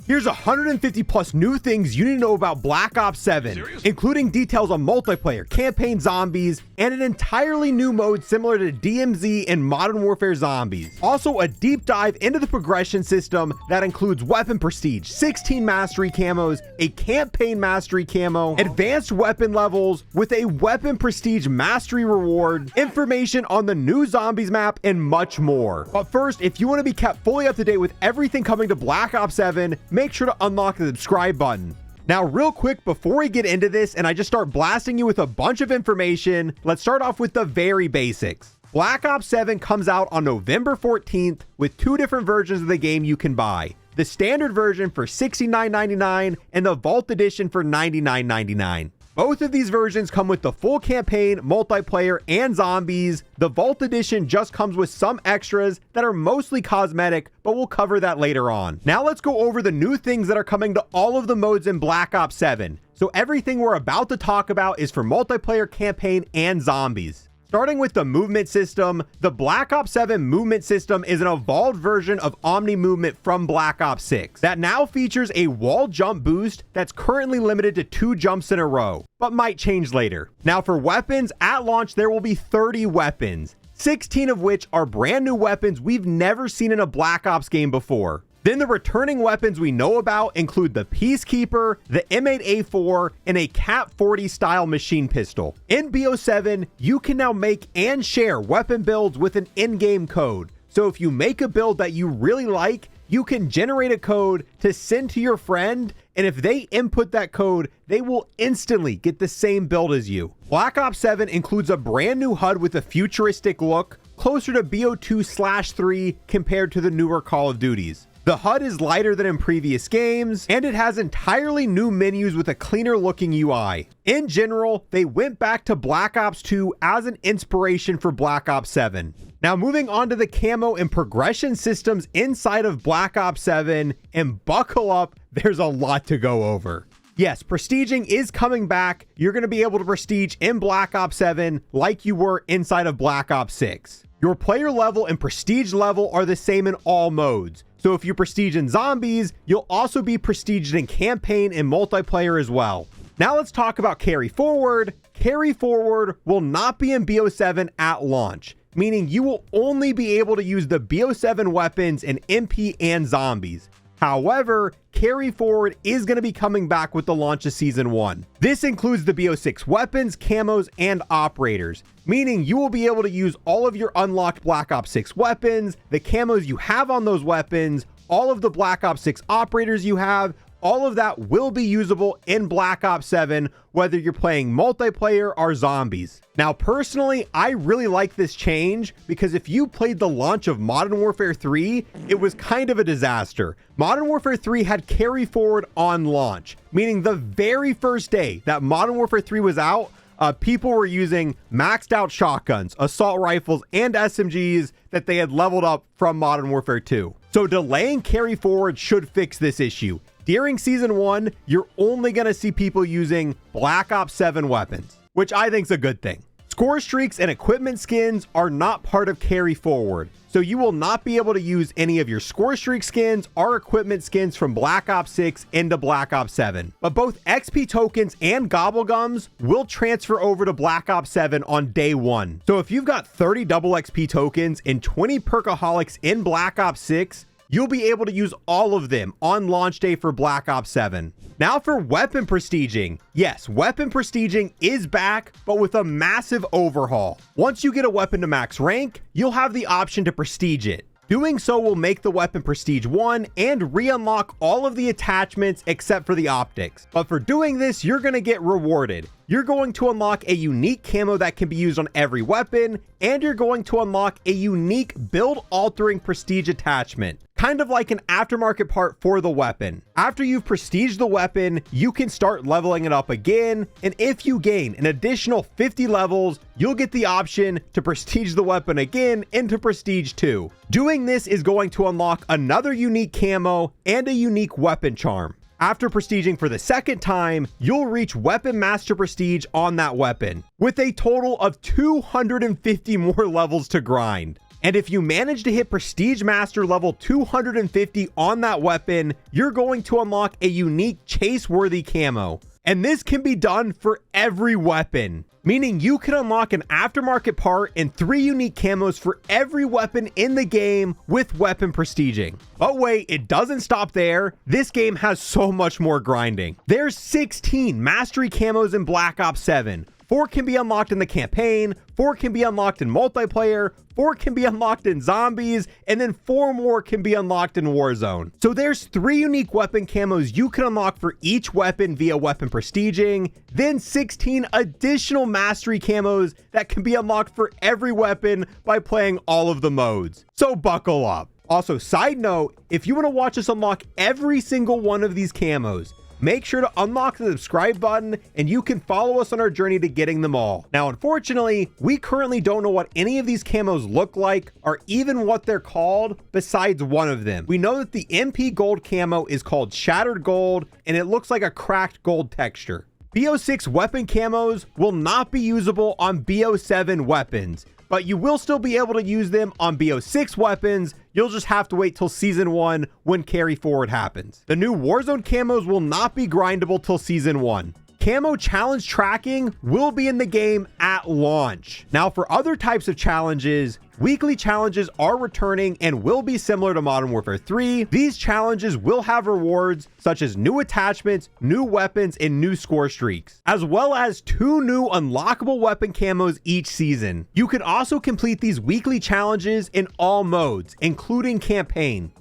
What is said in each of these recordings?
Here's 150 plus new things you need to know about Black Ops 7, including details on multiplayer, campaign zombies, and an entirely new mode similar to DMZ and Modern Warfare Zombies. Also, a deep dive into the progression system that includes weapon prestige, 16 mastery camos, a campaign mastery camo, advanced weapon levels with a weapon prestige mastery reward, information on the new zombies map, and much more. But first, if you want to be kept fully up to date with everything coming to Black Ops 7, make sure to unlock the subscribe button. Now, real quick, before we get into this and I just start blasting you with a bunch of information, let's start off with the very basics. Black Ops 7 comes out on November 14th with 2 different versions of the game you can buy. The standard version for $69.99 and the Vault Edition for $99.99. Both of these versions come with the full campaign, multiplayer, and zombies. The Vault Edition just comes with some extras that are mostly cosmetic, but we'll cover that later on. Now let's go over the new things that are coming to all of the modes in Black Ops 7. So everything we're about to talk about is for multiplayer, campaign, and zombies. Starting with the movement system, the Black Ops 7 movement system is an evolved version of Omni movement from Black Ops 6 that now features a wall jump boost that's currently limited to 2 jumps in a row, but might change later. Now for weapons, at launch there will be 30 weapons, 16 of which are brand new weapons we've never seen in a Black Ops game before. Then the returning weapons we know about include the Peacekeeper, the M8A4, and a Cap 40 style machine pistol. In BO7, you can now make and share weapon builds with an in-game code. So if you make a build that you really like, you can generate a code to send to your friend, and if they input that code, they will instantly get the same build as you. Black Ops 7 includes a brand new HUD with a futuristic look, closer to BO2/3 compared to the newer Call of Duties. The HUD is lighter than in previous games, and it has entirely new menus with a cleaner looking UI. In general, they went back to Black Ops 2 as an inspiration for Black Ops 7. Now moving on to the camo and progression systems inside of Black Ops 7, and buckle up, there's a lot to go over. Yes, prestiging is coming back. You're going to be able to prestige in Black Ops 7 like you were inside of Black Ops 6. Your player level and prestige level are the same in all modes. So if you prestige in zombies, you'll also be prestiged in campaign and multiplayer as well. Now let's talk about carry forward. Carry forward will not be in BO7 at launch, meaning you will only be able to use the BO7 weapons in MP and zombies. However, carry forward is going to be coming back with the launch of Season 1. This includes the BO6 weapons, camos, and operators, meaning you will be able to use all of your unlocked Black Ops 6 weapons, the camos you have on those weapons, all of the Black Ops 6 operators you have. All of that will be usable in Black Ops 7, whether you're playing multiplayer or zombies. Now, personally, I really like this change because if you played the launch of Modern Warfare 3, it was kind of a disaster. Modern Warfare 3 had carry forward on launch, meaning the very first day that Modern Warfare 3 was out, people were using maxed out shotguns, assault rifles, and SMGs that they had leveled up from Modern Warfare 2. So delaying carry forward should fix this issue. During Season 1, you're only going to see people using Black Ops 7 weapons, which I think is a good thing. Score streaks and equipment skins are not part of carry forward, so you will not be able to use any of your score streak skins or equipment skins from Black Ops 6 into Black Ops 7. But both XP tokens and gobblegums will transfer over to Black Ops 7 on day 1. So if you've got 30 double XP tokens and 20 perkaholics in Black Ops 6, you'll be able to use all of them on launch day for Black Ops 7. Now for weapon prestiging. Yes, weapon prestiging is back, but with a massive overhaul. Once you get a weapon to max rank, you'll have the option to prestige it. Doing so will make the weapon prestige 1 and re-unlock all of the attachments except for the optics. But for doing this, you're going to get rewarded. You're going to unlock a unique camo that can be used on every weapon, and you're going to unlock a unique build-altering prestige attachment, kind of like an aftermarket part for the weapon. After you've prestiged the weapon, you can start leveling it up again, and if you gain an additional 50 levels, you'll get the option to prestige the weapon again into prestige 2. Doing this is going to unlock another unique camo and a unique weapon charm. After prestiging for the second time, you'll reach Weapon Master Prestige on that weapon, with a total of 250 more levels to grind. And if you manage to hit Prestige Master level 250 on that weapon, you're going to unlock a unique chase-worthy camo. And this can be done for every weapon, meaning you can unlock an aftermarket part and 3 unique camos for every weapon in the game with weapon prestiging. But wait, it doesn't stop there. This game has so much more grinding. There's 16 mastery camos in Black Ops 7. 4 can be unlocked in the campaign, 4 can be unlocked in multiplayer, 4 can be unlocked in zombies, and then 4 more can be unlocked in Warzone. So there's 3 unique weapon camos you can unlock for each weapon via weapon prestiging, then 16 additional mastery camos that can be unlocked for every weapon by playing all of the modes. So buckle up. Also, side note, if you want to watch us unlock every single one of these camos, make sure to unlock the subscribe button and you can follow us on our journey to getting them all. Now, unfortunately, we currently don't know what any of these camos look like or even what they're called besides one of them. We know that the MP gold camo is called Shattered Gold and it looks like a cracked gold texture. BO6 weapon camos will not be usable on BO7 weapons, but you will still be able to use them on BO6 weapons. You'll just have to wait till Season 1 when carry forward happens. The new Warzone camos will not be grindable till Season 1. Camo challenge tracking will be in the game at launch. Now, for other types of challenges, weekly challenges are returning and will be similar to Modern Warfare 3. These challenges will have rewards such as new attachments, new weapons, and new score streaks, as well as 2 new unlockable weapon camos each season. You can also complete these weekly challenges in all modes, including campaign.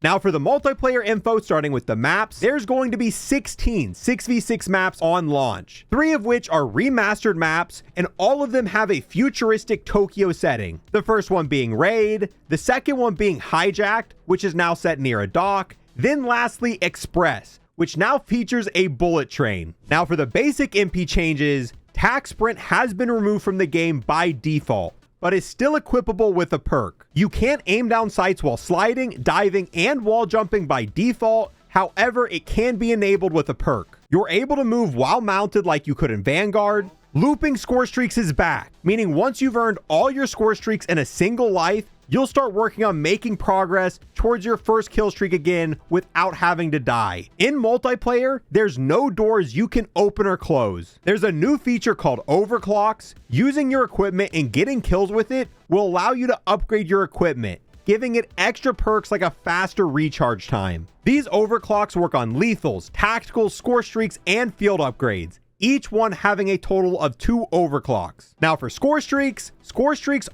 Now for the multiplayer info, starting with the maps, there's going to be 16 6v6 maps on launch, 3 of which are remastered maps, and all of them have a futuristic Tokyo setting. The first one being Raid, the second one being Hijacked, which is now set near a dock, then lastly Express, which now features a bullet train. Now for the basic MP changes, Tac Sprint has been removed from the game by default, but is still equipable with a perk. You can't aim down sights while sliding, diving, and wall jumping by default. However, it can be enabled with a perk. You're able to move while mounted like you could in Vanguard. Looping score streaks is back, meaning once you've earned all your score streaks in a single life, you'll start working on making progress towards your first kill streak again without having to die. In multiplayer, there's no doors you can open or close. There's a new feature called overclocks. Using your equipment and getting kills with it will allow you to upgrade your equipment, giving it extra perks like a faster recharge time. These overclocks work on lethals, tacticals, score streaks, and field upgrades, each one having a total of 2 overclocks. Now for score streaks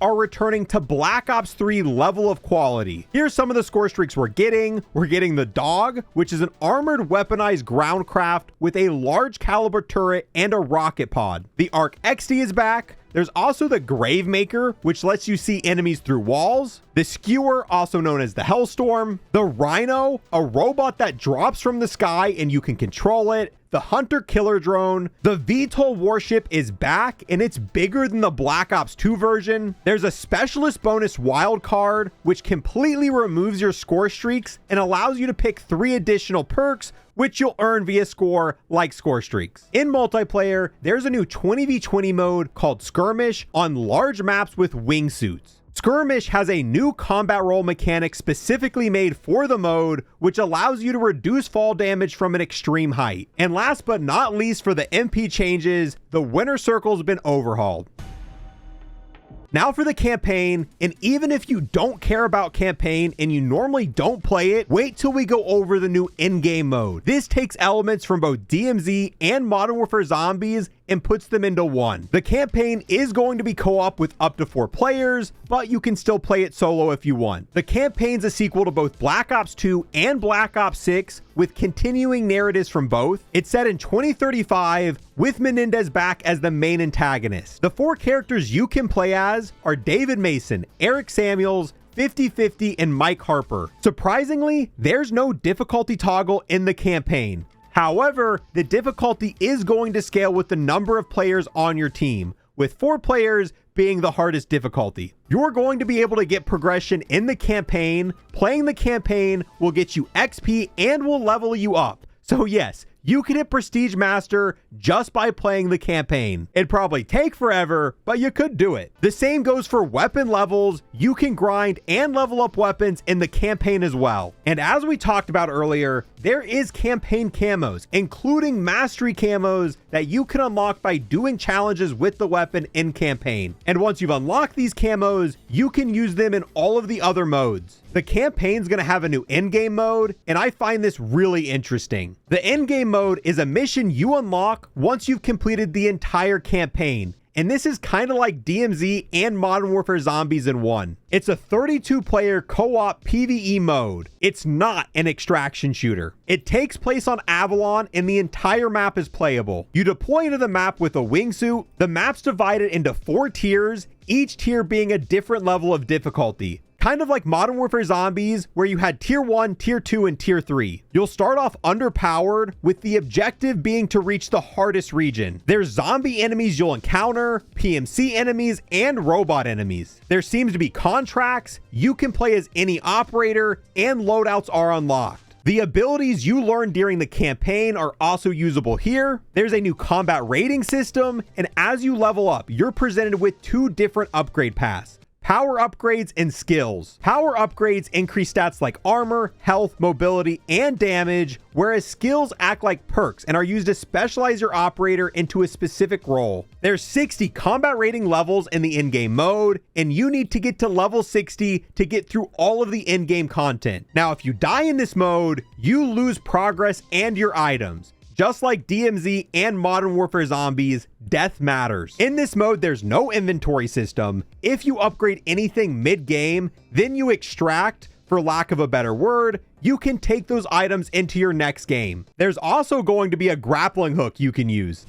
are returning to Black Ops 3 level of quality. Here's some of the score streaks we're getting. We're getting the Dog, which is an armored weaponized ground craft with a large caliber turret and a rocket pod. The Arc XD is back. There's also the Gravemaker, which lets you see enemies through walls. The Skewer, also known as the Hellstorm. The Rhino, a robot that drops from the sky and you can control it. The Hunter Killer Drone. The VTOL warship is back and it's bigger than the Black Ops 2 version. There's a specialist bonus wild card, which completely removes your score streaks and allows you to pick 3 additional perks, which you'll earn via score like score streaks. In multiplayer, there's a new 20v20 mode called Skirmish on large maps with wingsuits. Skirmish has a new combat roll mechanic specifically made for the mode, which allows you to reduce fall damage from an extreme height. And last but not least, for the MP changes, the winner circle's been overhauled. Now for the campaign, and even if you don't care about campaign and you normally don't play it, wait till we go over the new in-game mode. This takes elements from both DMZ and Modern Warfare Zombies and puts them into one. The campaign is going to be co-op with up to 4 players, but you can still play it solo if you want. The campaign's a sequel to both Black Ops 2 and Black Ops 6 with continuing narratives from both. It's set in 2035 with Menendez back as the main antagonist. The 4 characters you can play as are David Mason, Eric Samuels, 50/50, and Mike Harper. Surprisingly, there's no difficulty toggle in the campaign. However, the difficulty is going to scale with the number of players on your team, with 4 players being the hardest difficulty. You're going to be able to get progression in the campaign. Playing the campaign will get you XP and will level you up. So yes, You can hit Prestige Master just by playing the campaign. It'd probably take forever, but you could do it. The same goes for weapon levels. You can grind and level up weapons in the campaign as well. And as we talked about earlier, there is campaign camos, including mastery camos that you can unlock by doing challenges with the weapon in campaign. And once you've unlocked these camos, you can use them in all of the other modes. The campaign's going to have a new in-game mode, and I find this really interesting. The in-game mode is a mission you unlock once you've completed the entire campaign. And this is kind of like DMZ and Modern Warfare Zombies in one. It's a 32-player co-op PvE mode. It's not an extraction shooter. It takes place on Avalon and the entire map is playable. You deploy into the map with a wingsuit. The map's divided into 4 tiers, each tier being a different level of difficulty. Kind of like Modern Warfare Zombies, where you had Tier 1, Tier 2, and Tier 3. You'll start off underpowered, with the objective being to reach the hardest region. There's zombie enemies you'll encounter, PMC enemies, and robot enemies. There seems to be contracts, you can play as any operator, and loadouts are unlocked. The abilities you learn during the campaign are also usable here. There's a new combat rating system, and as you level up, you're presented with 2 different upgrade paths. Power upgrades and skills. Power upgrades increase stats like armor, health, mobility, and damage, whereas skills act like perks and are used to specialize your operator into a specific role. There's 60 combat rating levels in the in-game mode, and you need to get to level 60 to get through all of the in-game content. Now, if you die in this mode, you lose progress and your items. Just like DMZ and Modern Warfare Zombies, death matters. In this mode, there's no inventory system. If you upgrade anything mid-game, then you extract, for lack of a better word, you can take those items into your next game. There's also going to be a grappling hook you can use.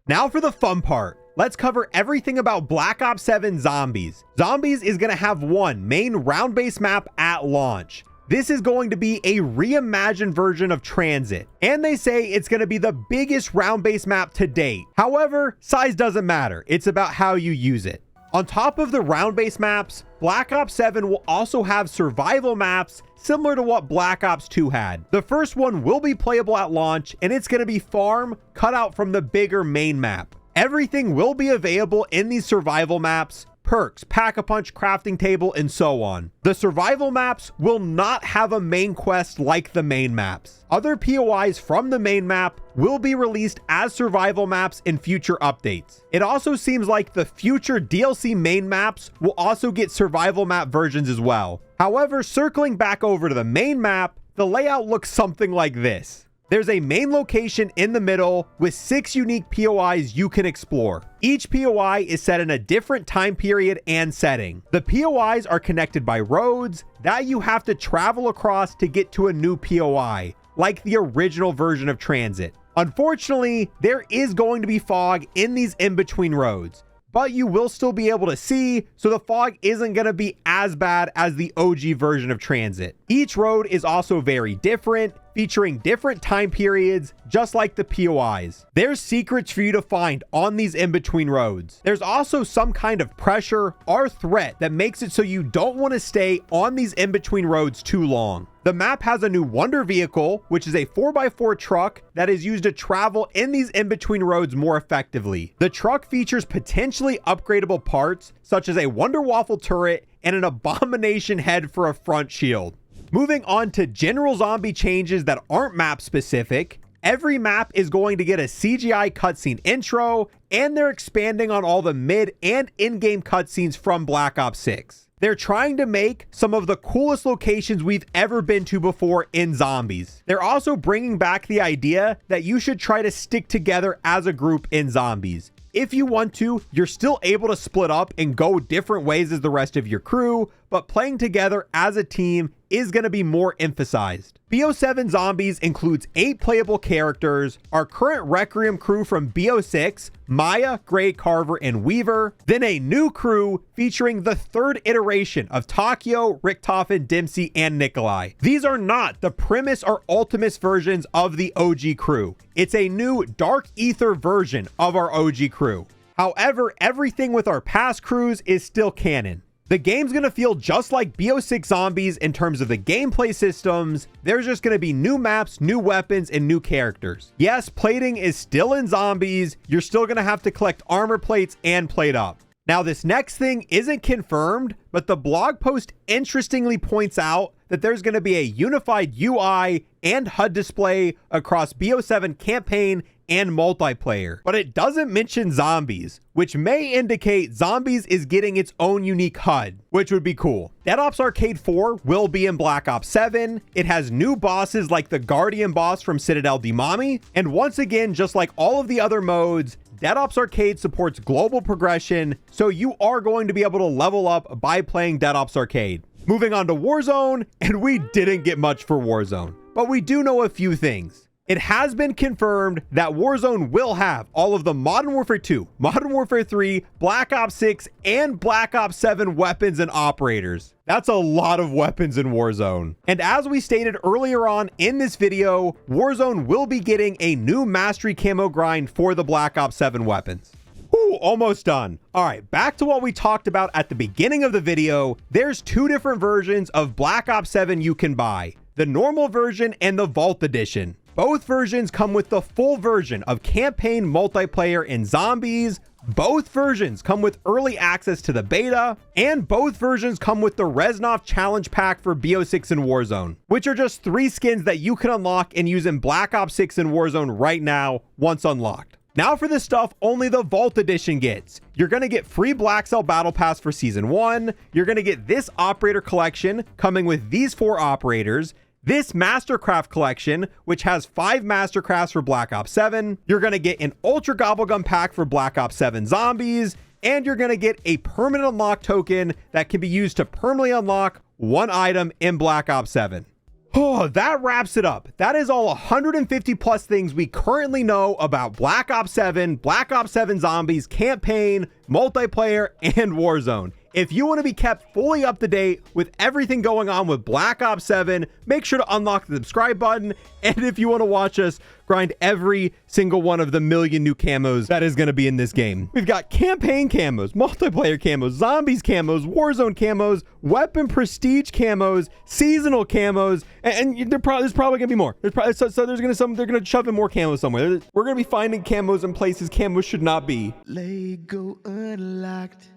Now for the fun part. Let's cover everything about Black Ops 7 Zombies. Zombies is going to have one main round-based map at launch. This is going to be a reimagined version of Transit, and they say it's going to be the biggest round-based map to date. However, size doesn't matter. It's about how you use it. On top of the round-based maps, Black Ops 7 will also have survival maps similar to what Black Ops 2 had. The first one will be playable at launch, and it's going to be farm cut out from the bigger main map. Everything will be available in these survival maps: perks, pack-a-punch, crafting table, and so on. The survival maps will not have a main quest like the main maps. Other POIs from the main map will be released as survival maps in future updates. It also seems like the future DLC main maps will also get survival map versions as well. However, circling back over to the main map, the layout looks something like this. There's a main location in the middle with 6 unique POIs you can explore. Each POI is set in a different time period and setting. The POIs are connected by roads that you have to travel across to get to a new POI, like the original version of Transit. Unfortunately, there is going to be fog in these in-between roads, but you will still be able to see, so the fog isn't going to be as bad as the OG version of Transit. Each road is also very different, featuring different time periods, just like the POIs. There's secrets for you to find on these in-between roads. There's also some kind of pressure or threat that makes it so you don't want to stay on these in-between roads too long. The map has a new Wonder Vehicle, which is a 4x4 truck that is used to travel in these in-between roads more effectively. The truck features potentially upgradable parts, such as a Wonder Waffle turret and an Abomination head for a front shield. Moving on to general zombie changes that aren't map specific, every map is going to get a CGI cutscene intro, and they're expanding on all the mid and in-game cutscenes from Black Ops 6. They're trying to make some of the coolest locations we've ever been to before in Zombies. They're also bringing back the idea that you should try to stick together as a group in Zombies. If you want to, you're still able to split up and go different ways as the rest of your crew, but playing together as a team is going to be more emphasized. BO7 Zombies includes 8 playable characters, our current Requiem crew from BO6, Maya, Gray, Carver, and Weaver, then a new crew featuring the 3rd iteration of Takio, Richtofen, Dempsey, and Nikolai. These are not the Primus or Ultimus versions of the OG crew. It's a new Dark Ether version of our OG crew. However, everything with our past crews is still canon. The game's going to feel just like BO6 Zombies in terms of the gameplay systems. There's just going to be new maps, new weapons, and new characters. Yes, plating is still in Zombies. You're still going to have to collect armor plates and plate up. Now, this next thing isn't confirmed, but the blog post interestingly points out that there's going to be a unified UI and HUD display across BO7 campaign and multiplayer. But it doesn't mention Zombies, which may indicate Zombies is getting its own unique HUD, which would be cool. Dead Ops Arcade 4 will be in Black Ops 7. It has new bosses like the Guardian boss from Citadel Dimami. And once again, just like all of the other modes, Dead Ops Arcade supports global progression, so you are going to be able to level up by playing Dead Ops Arcade. Moving on to Warzone, and we didn't get much for Warzone, but we do know a few things. It has been confirmed that Warzone will have all of the Modern Warfare 2, Modern Warfare 3, Black Ops 6, and Black Ops 7 weapons and operators. That's a lot of weapons in Warzone. And as we stated earlier on in this video, Warzone will be getting a new Mastery Camo grind for the Black Ops 7 weapons. Ooh, almost done. All right, back to what we talked about at the beginning of the video. There's two different versions of Black Ops 7 you can buy, the normal version and the Vault Edition. Both versions come with the full version of campaign, multiplayer, and zombies. Both versions come with early access to the beta, and both versions come with the Reznov Challenge Pack for BO6 and Warzone, which are just 3 skins that you can unlock and use in Black Ops 6 and Warzone right now once unlocked. Now for this stuff, only the Vault Edition gets. You're going to get free Black Cell Battle Pass for Season 1. You're going to get this Operator Collection coming with these 4 operators. This Mastercraft Collection, which has 5 Mastercrafts for Black Ops 7. You're going to get an Ultra Gobblegum Pack for Black Ops 7 Zombies. And you're going to get a permanent unlock token that can be used to permanently unlock 1 item in Black Ops 7. Oh, that wraps it up. That is all 150 plus things we currently know about Black Ops 7, Black Ops 7 Zombies, campaign, multiplayer, and Warzone. If you want to be kept fully up to date with everything going on with Black Ops 7, make sure to unlock the subscribe button. And if you want to watch us grind every single one of the million new camos that is going to be in this game. We've got campaign camos, multiplayer camos, zombies camos, Warzone camos, weapon prestige camos, seasonal camos, and there's probably going to be more. They're going to shove in more camos somewhere. We're going to be finding camos in places camos should not be. Lego unlocked.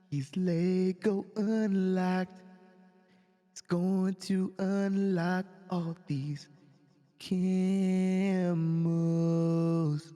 He's Lego unlocked. It's going to unlock all these camos.